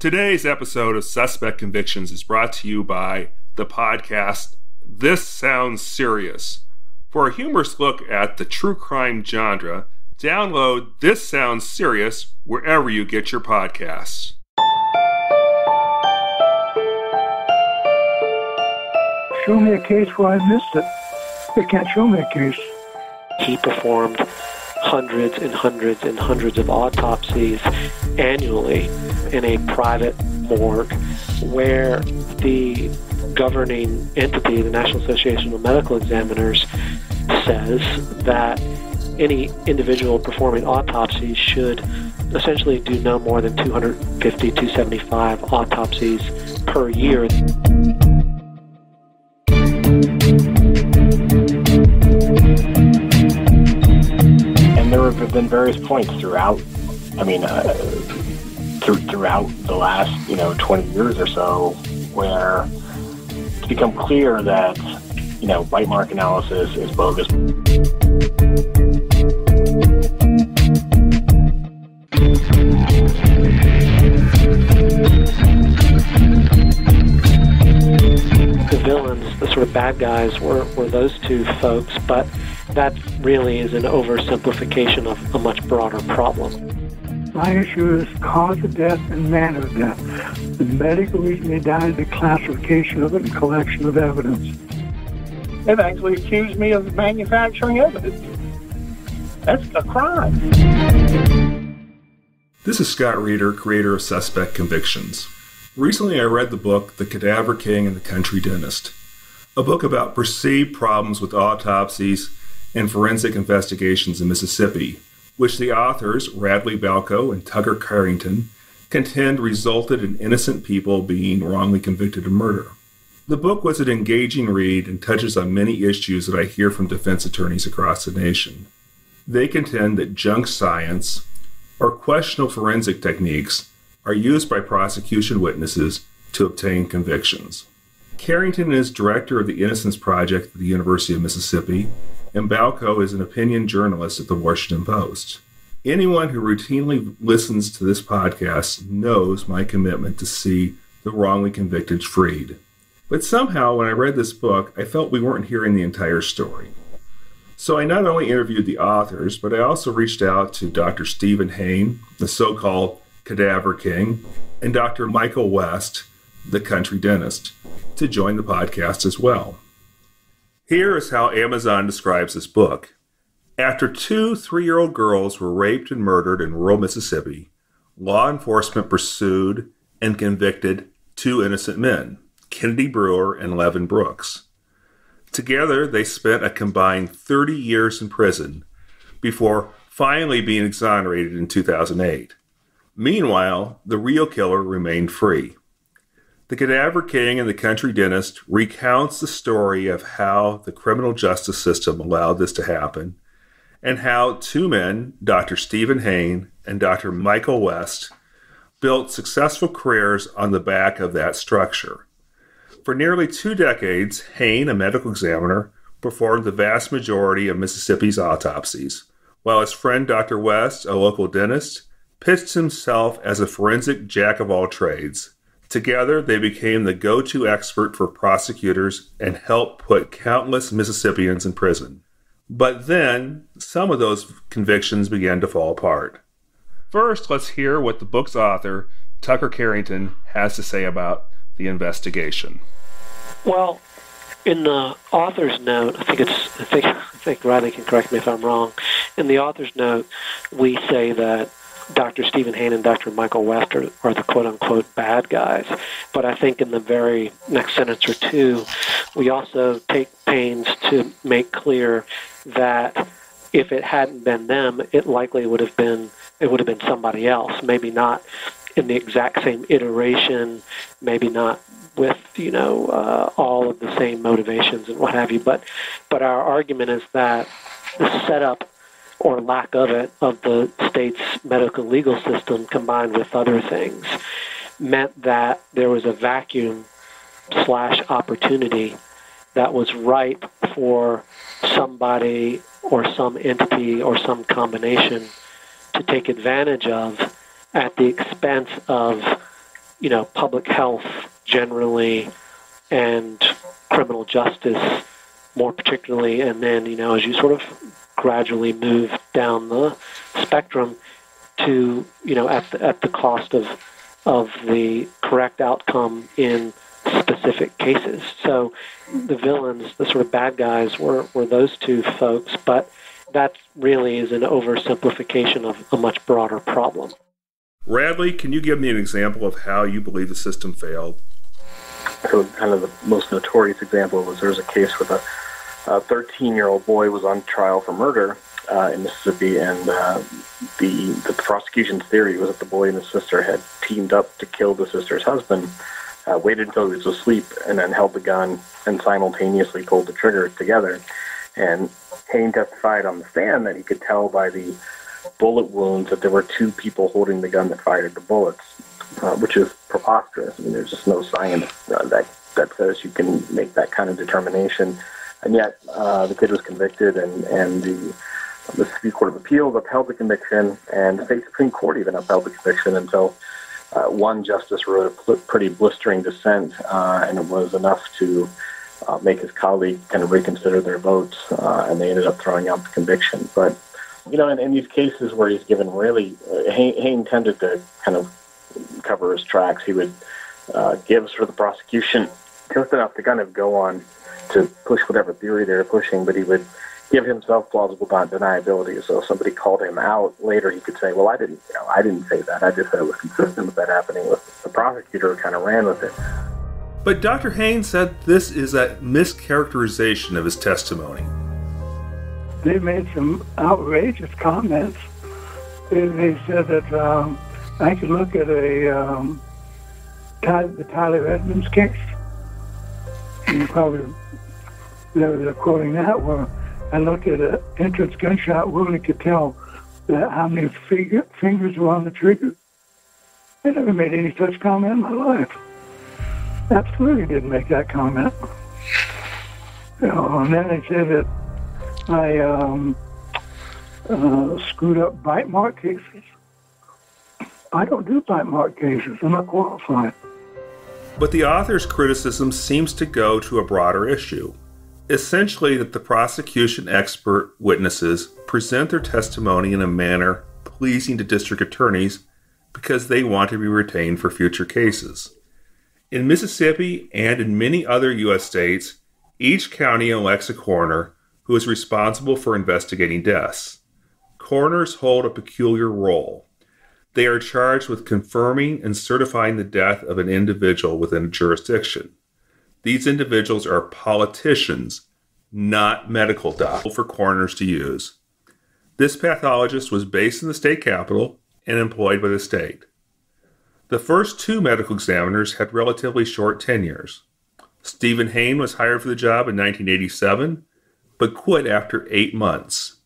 Today's episode of Suspect Convictions is brought to you by the podcast This Sounds Serious. For a humorous look at the true crime genre, download This Sounds Serious wherever you get your podcasts. Show me a case where I missed it. You can't show me a case. He performed hundreds and hundreds and hundreds of autopsies annually in a private morgue where the governing entity, the National Association of Medical Examiners, says that any individual performing autopsies should essentially do no more than 250, 275 autopsies per year. And there have been various points throughout, throughout the last, 20 years or so, where it's become clear that, bite mark analysis is bogus. The villains, the sort of bad guys, were those two folks, but that really is an oversimplification of a much broader problem. My issue is cause of death and manner of death. The medical reason they died, the classification of it, and collection of evidence. They've actually accused me of manufacturing evidence. That's a crime. This is Scott Reeder, creator of Suspect Convictions. Recently I read the book The Cadaver King and the Country Dentist, a book about perceived problems with autopsies and forensic investigations in Mississippi, which the authors, Radley Balko and Tucker Carrington, contend resulted in innocent people being wrongly convicted of murder. The book was an engaging read and touches on many issues that I hear from defense attorneys across the nation. They contend that junk science or questionable forensic techniques are used by prosecution witnesses to obtain convictions. Carrington is director of the Innocence Project at the University of Mississippi, and Balko is an opinion journalist at the Washington Post. Anyone who routinely listens to this podcast knows my commitment to see the wrongly convicted freed. But somehow, when I read this book, I felt we weren't hearing the entire story. So I not only interviewed the authors, but I also reached out to Dr. Stephen Hain, the so-called Cadaver King, and Dr. Michael West, the Country Dentist, to join the podcast as well. Here is how Amazon describes this book. After 2 3-year-old girls were raped and murdered in rural Mississippi, law enforcement pursued and convicted 2 innocent men, Kennedy Brewer and Levin Brooks. Together, they spent a combined 30 years in prison before finally being exonerated in 2008. Meanwhile, the real killer remained free. The Cadaver King and the Country Dentist recounts the story of how the criminal justice system allowed this to happen, and how 2 men, Dr. Stephen Hain and Dr. Michael West, built successful careers on the back of that structure. For nearly 2 decades, Hain, a medical examiner, performed the vast majority of Mississippi's autopsies, while his friend Dr. West, a local dentist, pitched himself as a forensic jack-of-all-trades. Together, they became the go-to expert for prosecutors and helped put countless Mississippians in prison. But then, some of those convictions began to fall apart. First, let's hear what the book's author, Tucker Carrington, has to say about the investigation. Well, in the author's note, I think Riley can correct me if I'm wrong. In the author's note, we say that Dr. Stephen Hain and Dr. Michael West are the quote-unquote bad guys. But I think in the very next sentence or two, we also take pains to make clear that if it hadn't been them, it likely would have been somebody else. Maybe not in the exact same iteration, maybe not with all of the same motivations and what have you. But our argument is that the setup or lack of it of the state's medical legal system, combined with other things, meant that there was a vacuum / opportunity that was ripe for somebody or some entity or some combination to take advantage of at the expense of public health generally and criminal justice more particularly, and then, as you sort of gradually move down the spectrum to, at the cost of the correct outcome in specific cases. So the villains, the sort of bad guys, were those two folks, but that really is an oversimplification of a much broader problem. Radley, can you give me an example of how you believe the system failed? So kind of the most notorious example was there was a case with a 13-year-old boy was on trial for murder in Mississippi, and the prosecution's theory was that the boy and his sister had teamed up to kill the sister's husband, waited until he was asleep, and then held the gun and simultaneously pulled the trigger together. And Hayne testified on the stand that he could tell by the bullet wounds that there were two people holding the gun that fired the bullets, which is preposterous. I mean, there's just no science that says you can make that kind of determination. And yet, the kid was convicted, and the Mississippi Court of Appeals upheld the conviction, and the state Supreme Court even upheld the conviction until one justice wrote a pretty blistering dissent, and it was enough to make his colleague kind of reconsider their votes, and they ended up throwing out the conviction. But, in these cases where he's given really, Hayne tended to kind of cover his tracks. He would give sort of the prosecution just enough to kind of go on to push whatever theory they were pushing, but he would give himself plausible deniability. So if somebody called him out later, he could say, well, I didn't say that. I just said it was consistent with that happening. With the prosecutor kind of ran with it. But Dr. Hayne said this is a mischaracterization of his testimony. They made some outrageous comments. They said that I could look at the Tyler Edmonds case. You probably they're quoting that where I looked at an entrance gunshot wound and could tell how many fingers were on the trigger. I never made any such comment in my life. Absolutely didn't make that comment. And then they said that I screwed up bite mark cases. I don't do bite mark cases. I'm not qualified. But the author's criticism seems to go to a broader issue. Essentially, that the prosecution expert witnesses present their testimony in a manner pleasing to district attorneys because they want to be retained for future cases. In Mississippi and in many other U.S. states, each county elects a coroner who is responsible for investigating deaths. Coroners hold a peculiar role. They are charged with confirming and certifying the death of an individual within a jurisdiction. These individuals are politicians, not medical doctors, for coroners to use. This pathologist was based in the state capital and employed by the state. The first two medical examiners had relatively short tenures. Stephen Hayne was hired for the job in 1987, but quit after 8 months.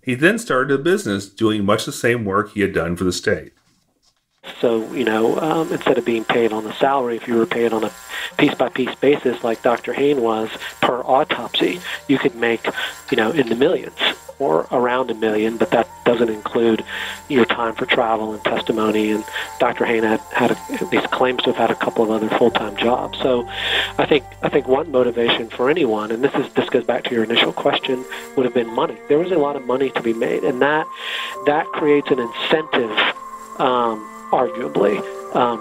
He then started a business doing much the same work he had done for the state. So, instead of being paid on the salary, if you were paid on a piece-by-piece basis like Dr. Hayne was per autopsy, you could make, in the millions or around $1 million, but that doesn't include your time for travel and testimony. And Dr. Hayne had at least claims to have had a couple of other full-time jobs. So I think one motivation for anyone, and this goes back to your initial question, would have been money. There was a lot of money to be made, and that creates an incentive, arguably,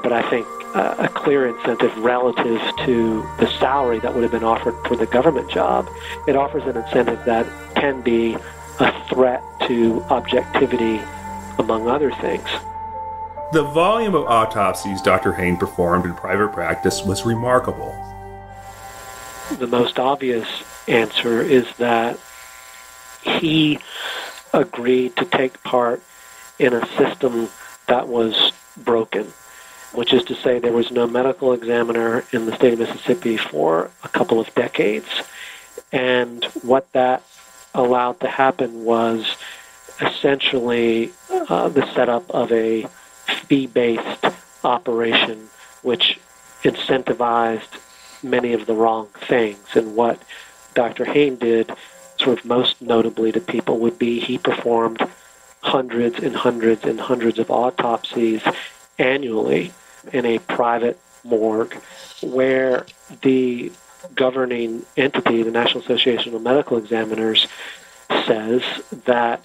but I think a clear incentive relative to the salary that would have been offered for the government job. It offers an incentive that can be a threat to objectivity, among other things. The volume of autopsies Dr. Hayne performed in private practice was remarkable. The most obvious answer is that he agreed to take part in a system that was broken, which is to say there was no medical examiner in the state of Mississippi for a couple of decades. And what that allowed to happen was essentially the setup of a fee-based operation, which incentivized many of the wrong things. And what Dr. Hayne did, sort of most notably to people, would be he performed hundreds and hundreds and hundreds of autopsies annually in a private morgue where the governing entity, the National Association of Medical Examiners, says that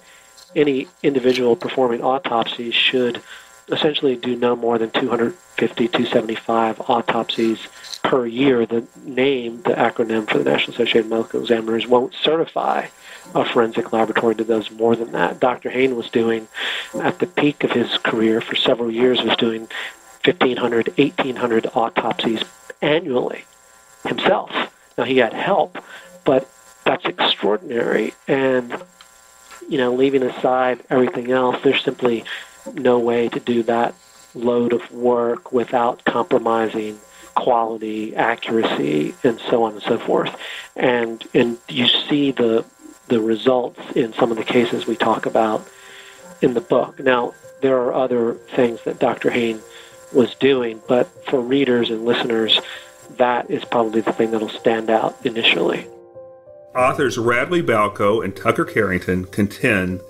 any individual performing autopsies should essentially do no more than 250, 275 autopsies per year. The acronym for the National Association of Medical Examiners, won't certify a forensic laboratory that does more than that. Dr. Hayne was doing, at the peak of his career for several years, was doing 1,500, 1,800 autopsies annually himself. Now, he had help, but that's extraordinary. And, leaving aside everything else, there's simply no way to do that load of work without compromising quality, accuracy, and so on and so forth. And you see the results in some of the cases we talk about in the book. Now, there are other things that Dr. Hayne was doing, but for readers and listeners, that is probably the thing that'll stand out initially. Authors Radley Balko and Tucker Carrington contend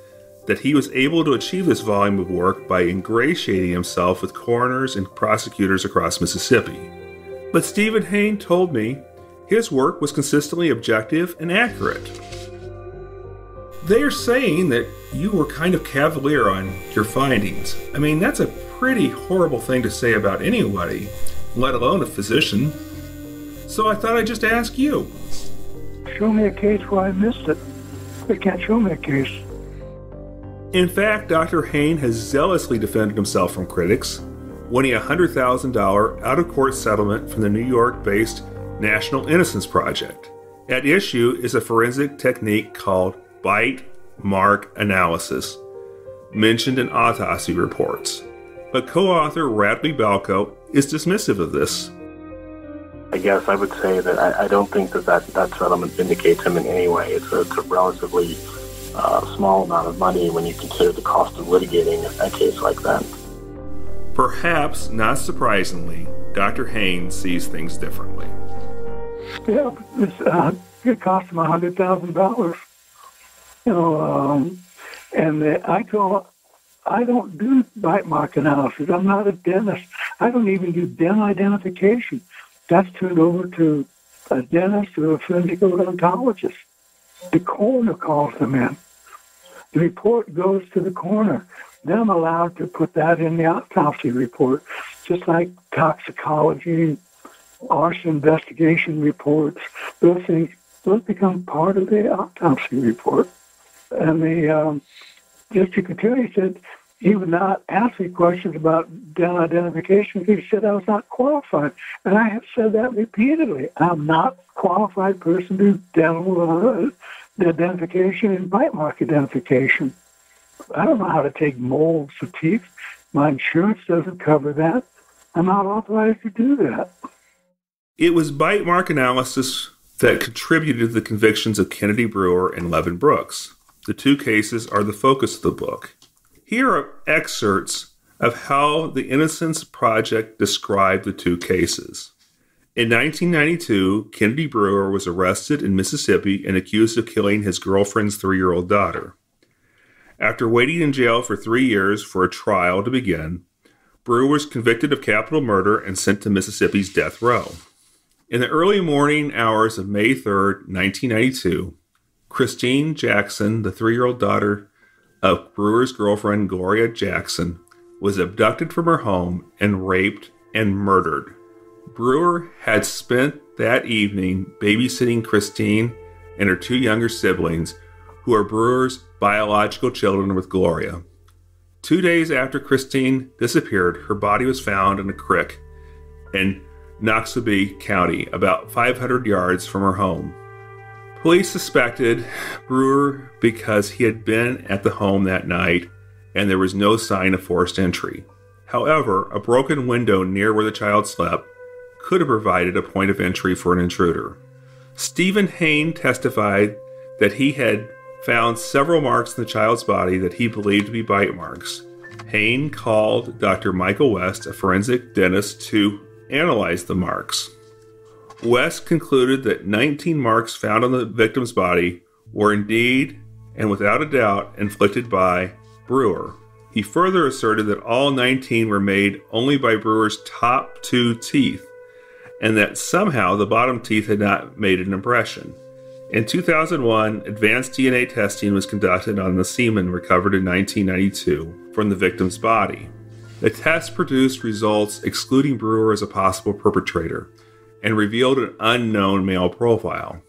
that he was able to achieve this volume of work by ingratiating himself with coroners and prosecutors across Mississippi. But Stephen Hayne told me his work was consistently objective and accurate. They are saying that you were kind of cavalier on your findings. I mean, that's a pretty horrible thing to say about anybody, let alone a physician. So I thought I'd just ask you. Show me a case where I missed it. They can't show me a case. In fact, Dr. Hayne has zealously defended himself from critics, winning a $100,000 out-of-court settlement from the New York-based National Innocence Project. At issue is a forensic technique called bite mark analysis, mentioned in autopsy reports. But co-author Radley Balko is dismissive of this. I guess I would say that I don't think that settlement vindicates him in any way. It's a relatively small amount of money when you consider the cost of litigating a case like that. Perhaps, not surprisingly, Dr. Hayne sees things differently. Yeah, it cost him $100,000. I don't do bite mark analysis. I'm not a dentist. I don't even do dent identification. That's turned over to a dentist or a forensic odontologist. The coroner calls them in. The report goes to the coroner. Then I'm allowed to put that in the autopsy report, just like toxicology, arson investigation reports. Those things, those become part of the autopsy report. And the district attorney said he would not ask me questions about dental identification because he said I was not qualified. And I have said that repeatedly. I'm not a qualified person to do dental identification and bite mark identification. I don't know how to take molds of teeth. My insurance doesn't cover that. I'm not authorized to do that. It was bite mark analysis that contributed to the convictions of Kennedy Brewer and Levin Brooks. The two cases are the focus of the book. Here are excerpts of how the Innocence Project described the two cases. In 1992, Kennedy Brewer was arrested in Mississippi and accused of killing his girlfriend's 3-year-old daughter. After waiting in jail for 3 years for a trial to begin, Brewer was convicted of capital murder and sent to Mississippi's death row. In the early morning hours of May 3rd, 1992, Christine Jackson, the 3-year-old daughter of Brewer's girlfriend Gloria Jackson, was abducted from her home and raped and murdered. Brewer had spent that evening babysitting Christine and her 2 younger siblings, who are Brewer's biological children, with Gloria. 2 days after Christine disappeared, her body was found in a creek in Noxubee County, about 500 yards from her home. Police suspected Brewer because he had been at the home that night and there was no sign of forced entry. However, a broken window near where the child slept could have provided a point of entry for an intruder. Stephen Hayne testified that he had found several marks in the child's body that he believed to be bite marks. Hayne called Dr. Michael West, a forensic dentist, to analyze the marks. West concluded that 19 marks found on the victim's body were indeed and without a doubt inflicted by Brewer. He further asserted that all 19 were made only by Brewer's top 2 teeth, and that somehow the bottom teeth had not made an impression. In 2001, advanced DNA testing was conducted on the semen recovered in 1992 from the victim's body. The test produced results excluding Brewer as a possible perpetrator and revealed an unknown male profile.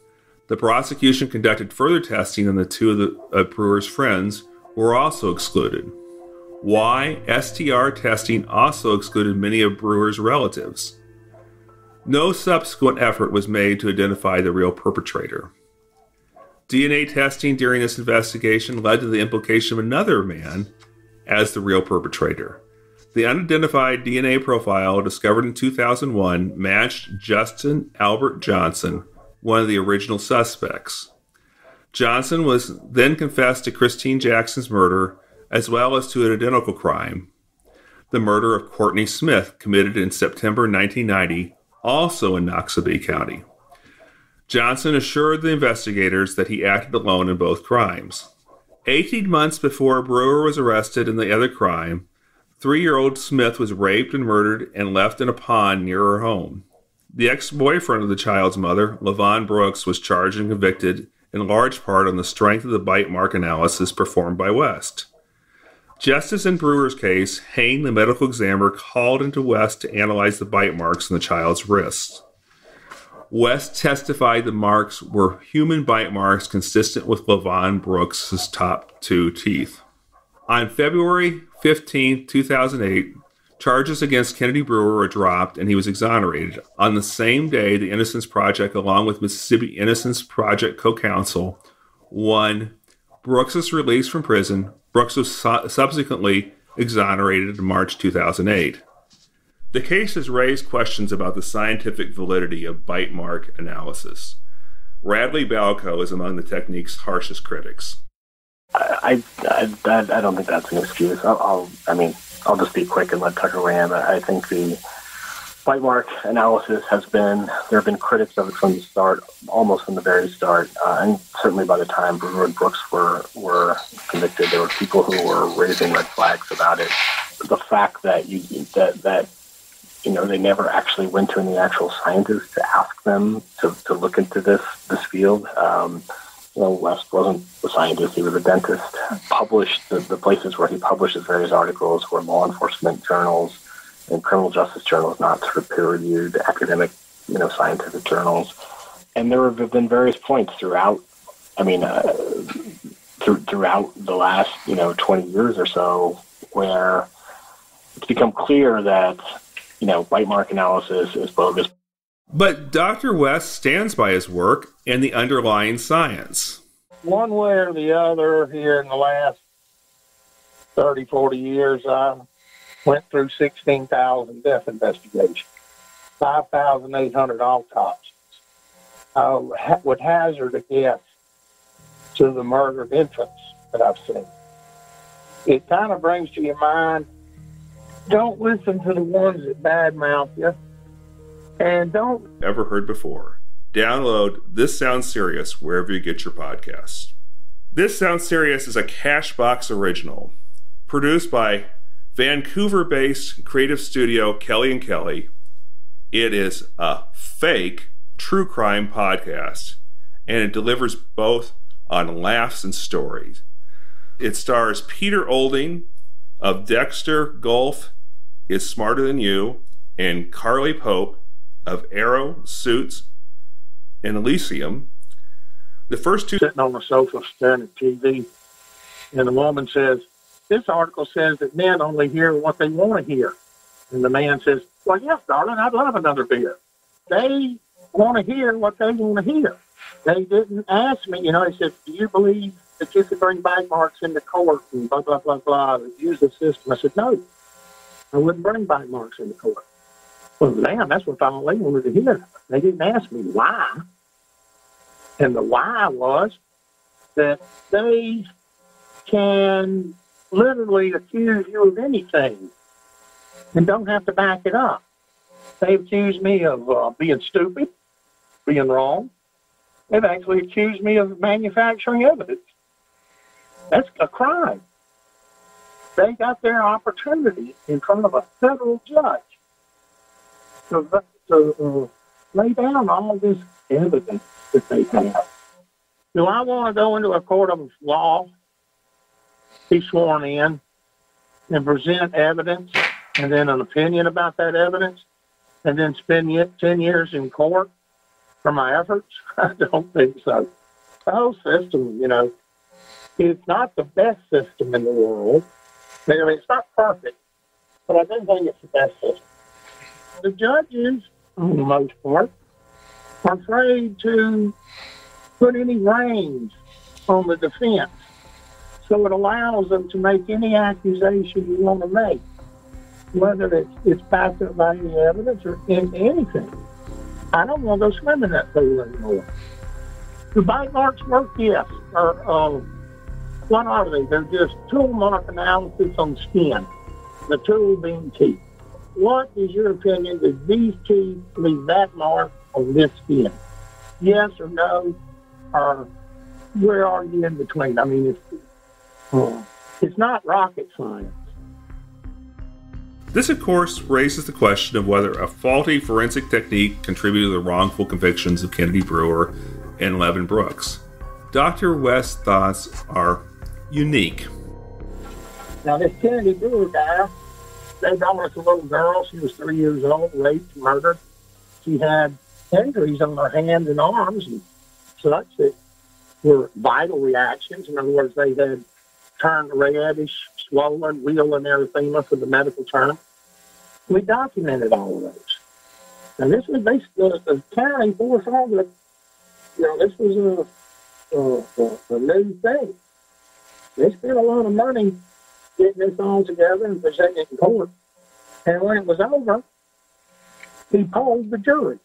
The prosecution conducted further testing on the 2 of Brewer's friends, who were also excluded. Why? STR testing also excluded many of Brewer's relatives. No subsequent effort was made to identify the real perpetrator. DNA testing during this investigation led to the implication of another man as the real perpetrator. The unidentified DNA profile discovered in 2001 matched Justin Albert Johnson, one of the original suspects. Johnson was then confessed to Christine Jackson's murder, as well as to an identical crime, the murder of Courtney Smith, committed in September 1990, also in Noxubee County. Johnson assured the investigators that he acted alone in both crimes. 18 months before Brewer was arrested in the other crime, 3-year-old Smith was raped and murdered and left in a pond near her home. The ex-boyfriend of the child's mother, LaVon Brooks, was charged and convicted in large part on the strength of the bite mark analysis performed by West. Just as in Brewer's case, Hain, the medical examiner, called into West to analyze the bite marks on the child's wrists. West testified the marks were human bite marks consistent with LaVon Brooks' top 2 teeth. On February 15, 2008, charges against Kennedy Brewer were dropped and he was exonerated. On the same day, the Innocence Project, along with Mississippi Innocence Project co-counsel, won Brooks' release from prison. Brooks was subsequently exonerated in March 2008. The case has raised questions about the scientific validity of bite mark analysis. Radley Balco is among the technique's harshest critics. I don't think that's an excuse. I'll just be quick and let Tucker weigh in. I think the bite mark analysis there have been critics of it from the start, almost from the very start, and certainly by the time Brewer and Brooks were convicted, there were people who were raising red flags about it. The fact that they never actually went to any actual scientists to ask them to look into this field. West wasn't a scientist, he was a dentist. Published the places where he published his various articles were law enforcement journals and criminal justice journals, not sort of peer-reviewed academic, scientific journals. And there have been various points throughout the last, 20 years or so where it's become clear that, bite mark analysis is bogus. But Dr. West stands by his work and the underlying science. One way or the other, here in the last 30, 40 years, I went through 16,000 death investigations, 5,800 autopsies. I would hazard a guess to the murder of infants that I've seen. It kind of brings to your mind, don't listen to the ones that badmouth you, and don't ever heard before. Download This Sounds Serious wherever you get your podcasts. This Sounds Serious is a Cashbox original, produced by Vancouver-based creative studio Kelly & Kelly. It is a fake true crime podcast, and it delivers both on laughs and stories. It stars Peter Olding of Dexter, Golf is Smarter Than You, and Carly Pope of Arrow, Suits, and Elysium. The first two... Sitting on the sofa staring at TV, and the woman says, this article says that men only hear what they want to hear. And the man says, well, yes, darling, I'd love another beer. They want to hear what they want to hear. They didn't ask me, they said, do you believe that you could bring bite marks into court and blah, blah, blah, blah, and use the system? I said, no, I wouldn't bring bite marks into court. Well, damn, that's what all they wanted to hear. They didn't ask me why. And the why was that they can literally accuse you of anything and don't have to back it up. They accused me of being stupid, being wrong. They've actually accused me of manufacturing evidence. That's a crime. They got their opportunity in front of a federal judge to lay down all this evidence that they have. Do I want to go into a court of law, be sworn in, and present evidence, and then an opinion about that evidence, and then spend 10 years in court for my efforts? I don't think so. The whole system, it's not the best system in the world. I mean, it's not perfect, but I do think it's the best system. The judges, on the most part, are afraid to put any reins on the defense. So it allows them to make any accusation you want to make, whether it's backed up by any evidence or in anything. I don't want to go swim in that pool anymore. Do bite marks work? Yes. Or what are they? They're just tool mark analysis on skin, the tool being teeth. What is your opinion? Did these teeth leave that mark on this skin? Yes or no? Or where are you in between? I mean, it's not rocket science. This, of course, raises the question of whether a faulty forensic technique contributed to the wrongful convictions of Kennedy Brewer and Levin Brooks. Dr. West's thoughts are unique. Now, this Kennedy Brewer guy, they brought us a little girl. She was 3 years old, raped, murdered. She had injuries on her hands and arms and such that were vital reactions. In other words, they had turned reddish, swollen, wheel and erythema for the medical term. We documented all of those. And this was basically the county force all the, this was a new thing. They spent a lot of money getting this all together and presenting it in court. And when it was over, he polled the jury.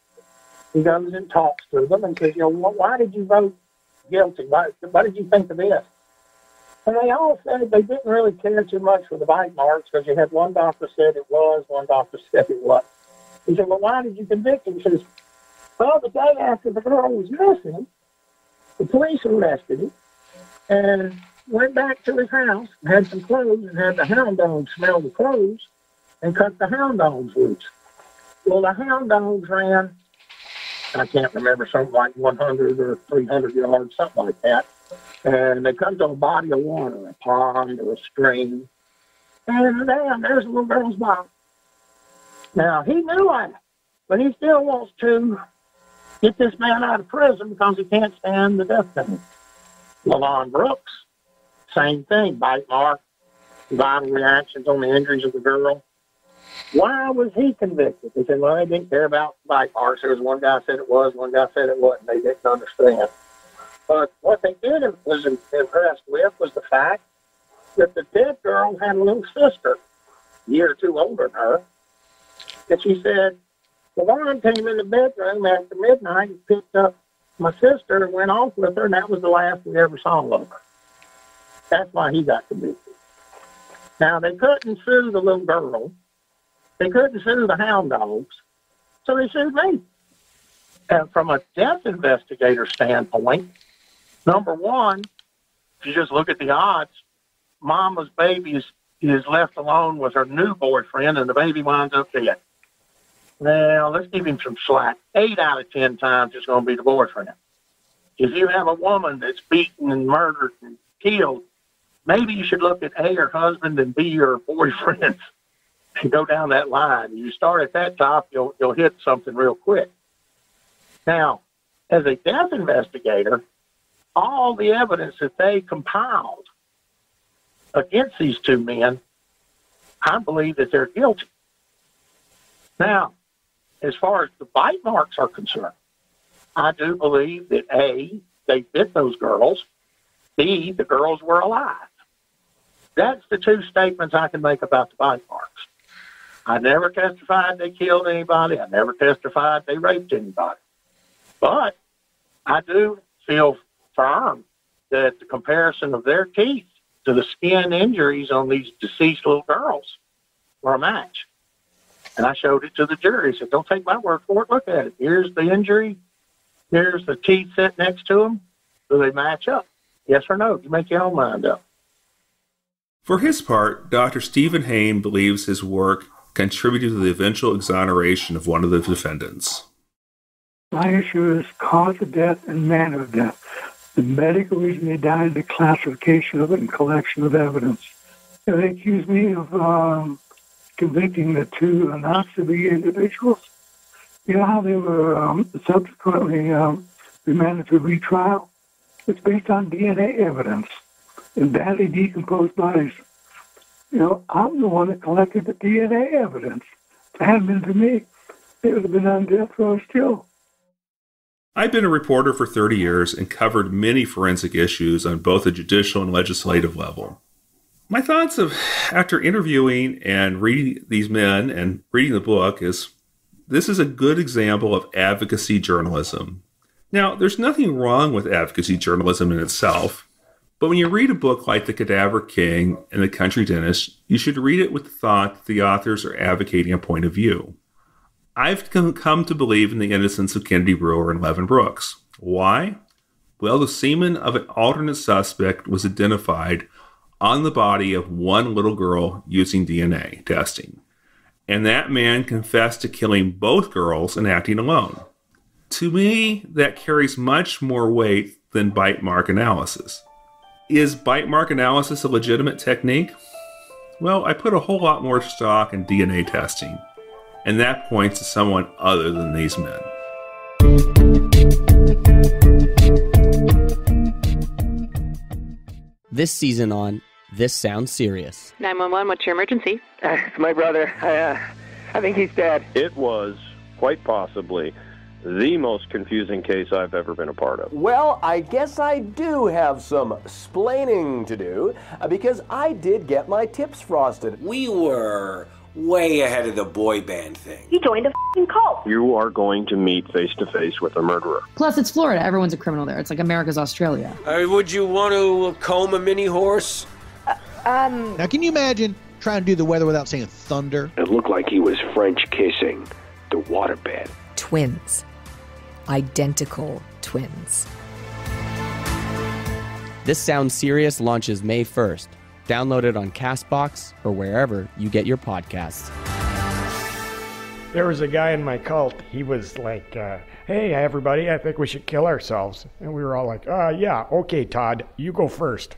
He goes and talks to them and says, why did you vote guilty? Why did you think of this? And they all said they didn't really care too much for the bite marks because you had one doctor said it was, one doctor said it wasn't. He said, well, why did you convict him? He says, well, the day after the girl was missing, the police arrested him and went back to his house and had some clothes and had the hound dogs smell the clothes and cut the hound dogs loose. Well, the hound dogs ran, I can't remember, something like 100 or 300 yards, something like that. And they come to a body of water, a pond or a stream. And there's a little girl's body. Now, he knew that, but he still wants to get this man out of prison because he can't stand the death penalty. Levon Brooks, same thing, bite mark, vital reactions on the injuries of the girl. Why was he convicted? They said, well, they didn't care about bite marks. There was one guy said it was, one guy said it wasn't. They didn't understand. But what they did was impressed with was the fact that the dead girl had a little sister, a year or two older than her, and she said, Levon came in the bedroom after midnight and picked up my sister and went off with her, and that was the last we ever saw of her. That's why he got convicted. Now, they couldn't sue the little girl. They couldn't sue the hound dogs, so they sued me. And from a death investigator standpoint, number one, if you just look at the odds, mama's baby is left alone with her new boyfriend, and the baby winds up dead. Now, let's give him some slack. 8 out of 10 times it's going to be the boyfriend. If you have a woman that's beaten and murdered and killed, maybe you should look at A, her husband, and B, her boyfriend, and go down that line. You start at that top, you'll hit something real quick. Now, as a death investigator, all the evidence that they compiled against these two men, I believe that they're guilty. Now, as far as the bite marks are concerned, I do believe that A, they bit those girls, B, the girls were alive. That's the two statements I can make about the bite marks. I never testified they killed anybody. I never testified they raped anybody. But I do feel firm that the comparison of their teeth to the skin injuries on these deceased little girls were a match. And I showed it to the jury. I said, don't take my word for it. Look at it. Here's the injury. Here's the teeth set next to them. Do they match up? Yes or no? You make your own mind up. For his part, Dr. Stephen Hain believes his work contributed to the eventual exoneration of one of the defendants. My issue is cause of death and manner of death. The medical reason they died, the classification of it, and collection of evidence. They accuse me of convicting the two not-to-be individuals. You know how they were subsequently remanded for retrial? It's based on DNA evidence in badly decomposed bodies. You know, I'm the one that collected the DNA evidence. If it hadn't been for me, they would have been on death row still. I've been a reporter for 30 years and covered many forensic issues on both the judicial and legislative level. My thoughts after interviewing and reading these men and reading the book is this is a good example of advocacy journalism. Now, there's nothing wrong with advocacy journalism in itself, but when you read a book like The Cadaver King and The Country Dentist, you should read it with the thought that the authors are advocating a point of view. I've come to believe in the innocence of Kennedy Brewer and Levin Brooks. Why? Well, the semen of an alternate suspect was identified on the body of one little girl using DNA testing. And that man confessed to killing both girls and acting alone. To me, that carries much more weight than bite mark analysis. Is bite mark analysis a legitimate technique? Well, I put a whole lot more stock in DNA testing, and that points to someone other than these men. This season on This Sounds Serious. 911, what's your emergency? It's my brother. I think he's dead. It was, quite possibly, the most confusing case I've ever been a part of. Well, I guess I do have some splaining to do, because I did get my tips frosted. We were way ahead of the boy band thing. He joined a f***ing cult. You are going to meet face-to-face with a murderer. Plus, it's Florida. Everyone's a criminal there. It's like America's Australia. Would you want to comb a mini horse? Now, can you imagine trying to do the weather without saying thunder? It looked like he was French kissing the waterbed. Twins. Identical twins. This Sounds Serious launches May 1st. Download it on CastBox or wherever you get your podcasts. There was a guy in my cult. He was like, hey, everybody, I think we should kill ourselves. And we were all like, yeah, okay, Todd, you go first.